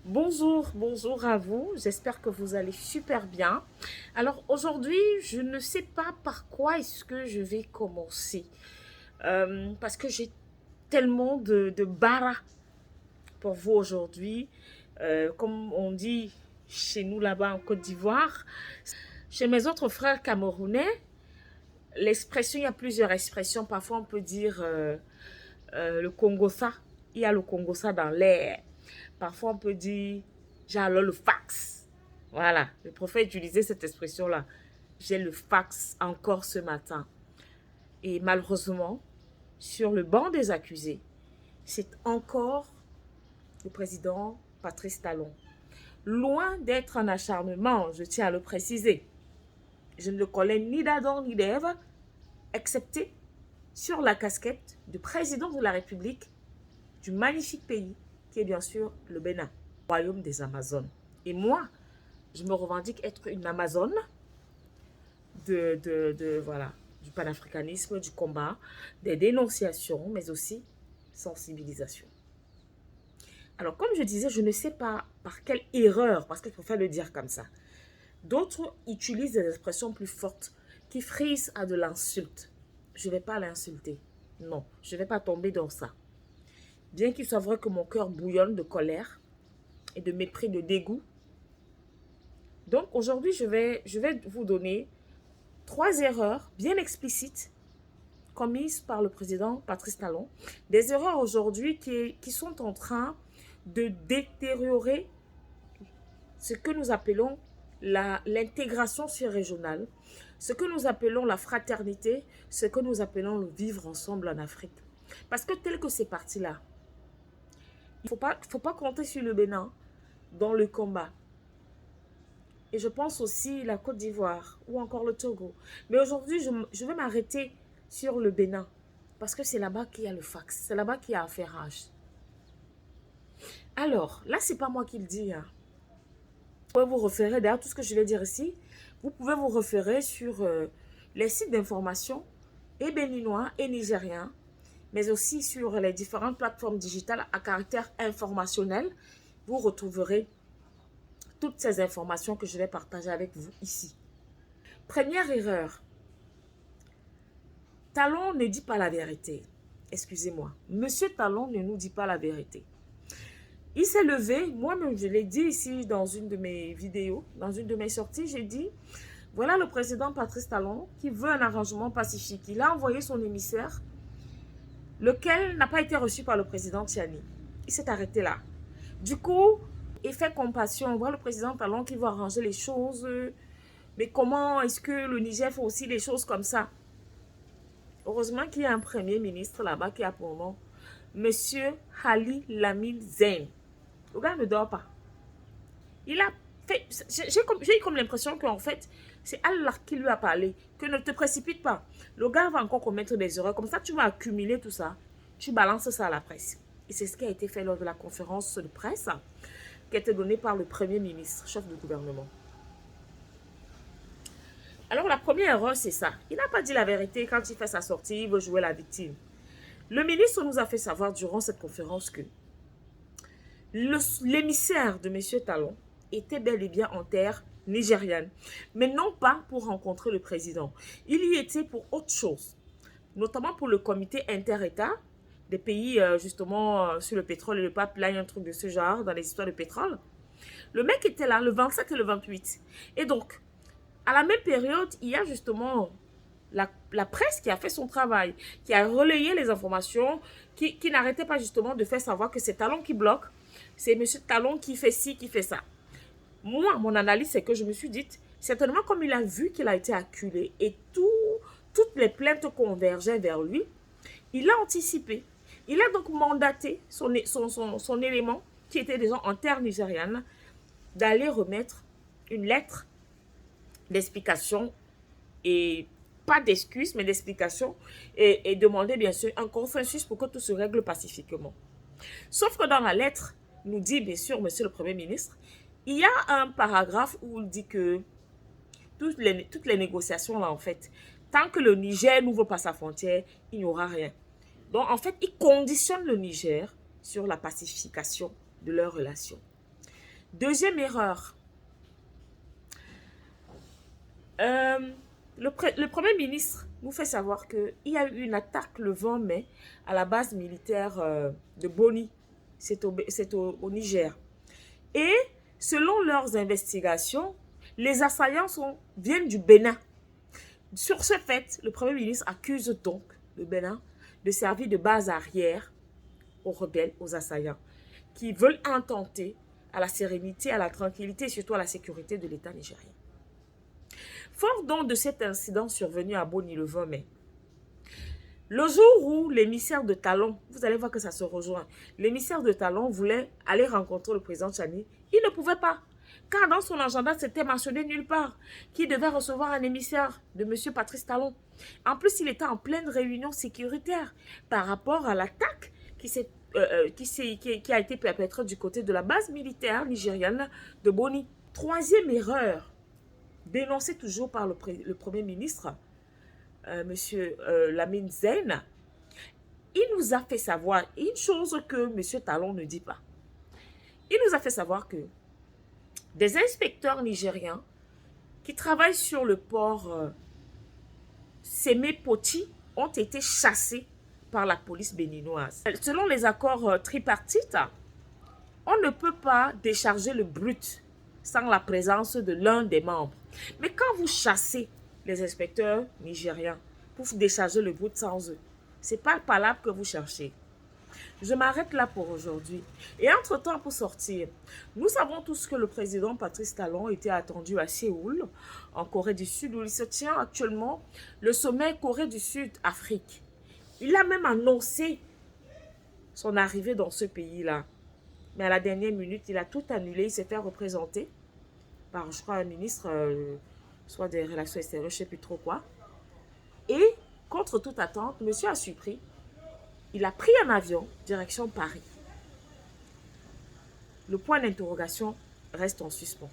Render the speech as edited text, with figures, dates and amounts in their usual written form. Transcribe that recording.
Bonjour, bonjour à vous. J'espère que vous allez super bien. Alors aujourd'hui, je ne sais pas par quoi est-ce que je vais commencer. Parce que j'ai tellement de bara pour vous aujourd'hui. Comme on dit chez nous là-bas en Côte d'Ivoire, chez mes autres frères camerounais, l'expression, il y a plusieurs expressions. Parfois, on peut dire le Congo-ça. Il y a le Congo-ça dans l'air. Parfois, on peut dire j'ai alors le fax. Voilà, je préfère utiliser cette expression-là. J'ai le fax encore ce matin. Et malheureusement, sur le banc des accusés, c'est encore le président Patrice Talon. Loin d'être un acharnement, je tiens à le préciser. Je ne le connais ni d'Adam ni d'Ève, excepté sur la casquette du président de la République du magnifique pays qui est bien sûr le Bénin, royaume des Amazones. Et moi, je me revendique être une Amazone voilà, du panafricanisme, du combat, des dénonciations, mais aussi sensibilisation. Alors, comme je disais, je ne sais pas par quelle erreur, parce que je préfère le dire comme ça, d'autres utilisent des expressions plus fortes qui frisent à de l'insulte. Je ne vais pas l'insulter. Non, je ne vais pas tomber dans ça. Bien qu'il soit vrai que mon cœur bouillonne de colère et de mépris, de dégoût. Donc aujourd'hui, je vais vous donner 3 erreurs bien explicites commises par le président Patrice Talon. Des erreurs aujourd'hui qui sont en train de détériorer ce que nous appelons l'intégration surrégionale, ce que nous appelons la fraternité, ce que nous appelons le vivre ensemble en Afrique. Parce que tel que c'est parti là, il ne faut pas compter sur le Bénin dans le combat. Et je pense aussi la Côte d'Ivoire ou encore le Togo. Mais aujourd'hui, je vais m'arrêter sur le Bénin. Parce que c'est là-bas qu'il y a le fax. C'est là-bas qu'il y a affairage. Alors, là, c'est pas moi qui le dis. Hein. Vous pouvez vous référer, d'ailleurs, tout ce que je vais dire ici, vous pouvez vous référer sur les sites d'information et béninois et nigériens, mais aussi sur les différentes plateformes digitales à caractère informationnel. Vous retrouverez toutes ces informations que je vais partager avec vous ici. Première erreur. Talon ne dit pas la vérité. Excusez-moi. Monsieur Talon ne nous dit pas la vérité. Il s'est levé, moi-même je l'ai dit ici dans une de mes vidéos, dans une de mes sorties, j'ai dit, voilà le président Patrice Talon qui veut un arrangement pacifique. Il a envoyé son émissaire, lequel n'a pas été reçu par le président Tiani. Il s'est arrêté là. Du coup, effet compassion, on voit le président Talon qui veut arranger les choses, mais comment est-ce que le Niger fait aussi les choses comme ça? Heureusement qu'il y a un premier ministre là-bas qui a pour nom Monsieur Ali Lamine Zen. Le gars ne dort pas. Il a fait... J'ai comme l'impression qu'en fait, c'est Allah qui lui a parlé. Que ne te précipite pas. Le gars va encore commettre des erreurs. Comme ça, tu vas accumuler tout ça. Tu balances ça à la presse. Et c'est ce qui a été fait lors de la conférence de presse qui a été donnée par le premier ministre, chef de gouvernement. Alors la première erreur, c'est ça. Il n'a pas dit la vérité quand il fait sa sortie, il veut jouer la victime. Le ministre nous a fait savoir durant cette conférence que l'émissaire de M. Talon était bel et bien en terre nigériane, mais non pas pour rencontrer le président. Il y était pour autre chose, notamment pour le comité inter-État des pays justement sur le pétrole et le pipeline, un truc de ce genre dans les histoires de pétrole. Le mec était là le 27 et le 28. Et donc, à la même période, il y a justement la presse qui a fait son travail, qui a relayé les informations, qui n'arrêtait pas justement de faire savoir que c'est Talon qui bloque, c'est M. Talon qui fait ci, qui fait ça. Moi, mon analyse, c'est que je me suis dit, certainement comme il a vu qu'il a été acculé et toutes les plaintes convergeaient vers lui, il a anticipé. Il a donc mandaté son élément, qui était déjà en terre nigériane, d'aller remettre une lettre d'explication et pas d'excuses, mais d'explications et demander bien sûr un consensus pour que tout se règle pacifiquement. Sauf que dans la lettre, nous dit bien sûr monsieur le Premier ministre, il y a un paragraphe où il dit que toutes les négociations là en fait, tant que le Niger n'ouvre pas sa frontière, il n'y aura rien. Donc en fait, il conditionne le Niger sur la pacification de leurs relations. Deuxième erreur. Le Premier ministre nous fait savoir qu'il y a eu une attaque le 20 mai à la base militaire de Boni. C'est au Niger. Et selon leurs investigations, les assaillants viennent du Bénin. Sur ce fait, le Premier ministre accuse donc le Bénin de servir de base arrière aux rebelles, aux assaillants, qui veulent intenter à la sérénité, à la tranquillité et surtout à la sécurité de l'État nigérien. Fort donc de cet incident survenu à Boni le 20 mai, le jour où l'émissaire de Talon, vous allez voir que ça se rejoint, l'émissaire de Talon voulait aller rencontrer le président Tchani, il ne pouvait pas. Car dans son agenda, c'était mentionné nulle part qu'il devait recevoir un émissaire de M. Patrice Talon. En plus, il était en pleine réunion sécuritaire par rapport à l'attaque qui a été perpétrée du côté de la base militaire nigérienne de Boni. Troisième erreur, dénoncée toujours par le Premier ministre, M. Lamine Zen, il nous a fait savoir une chose que M. Talon ne dit pas. Il nous a fait savoir que des inspecteurs nigériens qui travaillent sur le port Sémé-Poti ont été chassés par la police béninoise. Selon les accords tripartites, on ne peut pas décharger le brut sans la présence de l'un des membres. Mais quand vous chassez les inspecteurs nigériens pour décharger le brut sans eux, ce n'est pas le palabre que vous cherchez. Je m'arrête là pour aujourd'hui. Et entre-temps, pour sortir, nous savons tous que le président Patrice Talon était attendu à Séoul, en Corée du Sud, où il se tient actuellement le sommet Corée du Sud-Afrique. Il a même annoncé son arrivée dans ce pays-là. Mais à la dernière minute, il a tout annulé. Il s'est fait représenter par, je crois, un ministre, soit des Relations extérieures, je ne sais plus trop quoi. Et, contre toute attente, monsieur a surpris. Il a pris un avion, direction Paris. Le point d'interrogation reste en suspens.